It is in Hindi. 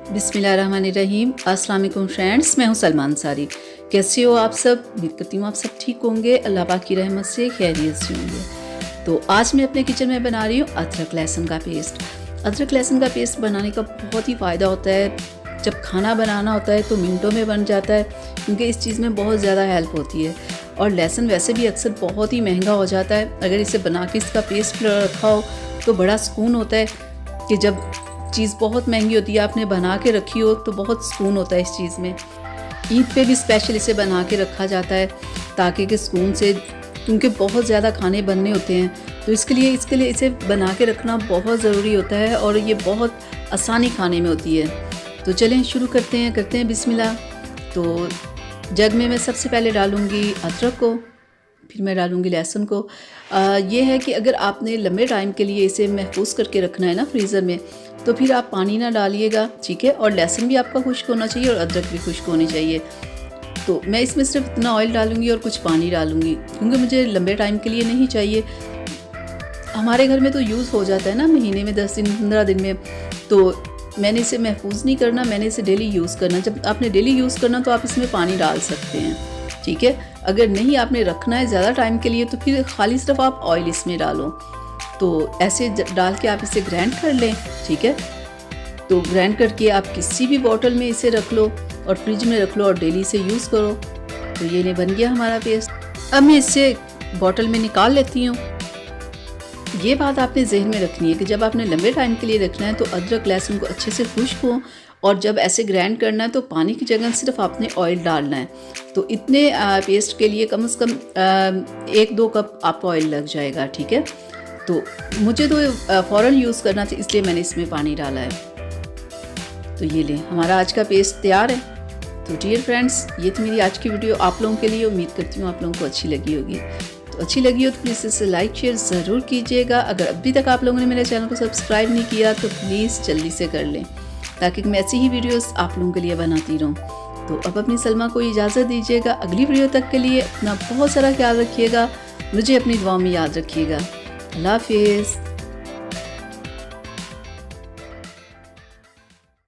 बिस्मिल्लाहिर्रहमानिर्रहीम। अस्सलाम वालेकुम फ्रेंड्स, मैं हूं सलमा अंसारी। कैसे हो आप सब? उम्मीद करती हूँ आप सब ठीक होंगे, अल्लाह पाक की रहमत से खैरियत से होंगे। तो आज मैं अपने किचन में बना रही हूँ अदरक लहसुन का पेस्ट। अदरक लहसुन का पेस्ट बनाने का बहुत ही फ़ायदा होता है। जब खाना बनाना होता है तो मिनटों में बन जाता है, क्योंकि इस चीज़ में बहुत ज़्यादा हेल्प होती है। और लहसुन वैसे भी अक्सर बहुत ही महंगा हो जाता है। अगर इसे बना के इसका पेस्ट रखा हो तो बड़ा सुकून होता है कि जब चीज़ बहुत महंगी होती है आपने बना के रखी हो तो बहुत सुकून होता है इस चीज़ में। ईद पे भी स्पेशल इसे बना के रखा जाता है ताकि कि सुकून से, क्योंकि बहुत ज़्यादा खाने बनने होते हैं, तो इसके लिए इसे बना के रखना बहुत ज़रूरी होता है और ये बहुत आसानी खाने में होती है। तो चलें शुरू करते हैं बिस्मिल्लाह। तो जग में मैं सबसे पहले डालूँगी अदरक को, फिर मैं डालूँगी लहसुन को। ये है कि अगर आपने लंबे टाइम के लिए इसे महफूज करके रखना है ना फ्रीज़र में, तो फिर आप पानी ना डालिएगा, ठीक है। और लहसुन भी आपका खुश्क होना चाहिए और अदरक भी खुश्क होनी चाहिए। तो मैं इसमें सिर्फ इतना ऑयल डालूँगी और कुछ पानी डालूँगी, क्योंकि मुझे लंबे टाइम के लिए नहीं चाहिए। हमारे घर में तो यूज़ हो जाता है ना महीने में 10 दिन 15 दिन में, तो मैंने इसे महफूज नहीं करना, मैंने इसे डेली यूज़ करना। जब आपने डेली यूज़ करना तो आप इसमें पानी डाल सकते हैं, ठीक है। अगर नहीं आपने रखना है ज़्यादा टाइम के लिए तो फिर खाली सिर्फ आप ऑयल इसमें डालो। तो ऐसे डाल के आप इसे ग्राइंड कर लें, ठीक है। तो ग्राइंड करके आप किसी भी बॉटल में इसे रख लो और फ्रिज में रख लो और डेली इसे यूज़ करो। तो ये नहीं बन गया हमारा पेस्ट। अब मैं इसे बॉटल में निकाल लेती हूँ। ये बात आपने जहन में रखनी है कि जब आपने लंबे टाइम के लिए रखना है तो अदरक लहसुन को अच्छे से खुश्क हो, और जब ऐसे ग्राइंड करना है तो पानी की जगह सिर्फ आपने ऑयल डालना है। तो इतने पेस्ट के लिए कम से कम 1-2 कप आपको ऑयल लग जाएगा, ठीक है। तो मुझे तो फ़ौरन यूज़ करना था, इसलिए मैंने इसमें पानी डाला है। तो ये लें, हमारा आज का पेस्ट तैयार है। तो डियर फ्रेंड्स, ये थी मेरी आज की वीडियो आप लोगों के लिए। उम्मीद करती हूँ आप लोगों को अच्छी लगी होगी। तो अच्छी लगी हो तो प्लीज़ इसे लाइक शेयर ज़रूर कीजिएगा। अगर अभी तक आप लोगों ने मेरे चैनल को सब्सक्राइब नहीं किया तो प्लीज़ जल्दी से कर लें, ताकि मैं ऐसी ही वीडियोस आप लोगों के लिए बनाती रहूं। तो अब अपनी सलमा को इजाज़त दीजिएगा। अगली वीडियो तक के लिए अपना बहुत सारा ख्याल रखिएगा। मुझे अपनी दुआओं में याद रखिएगा। अल्लाह हाफिज़।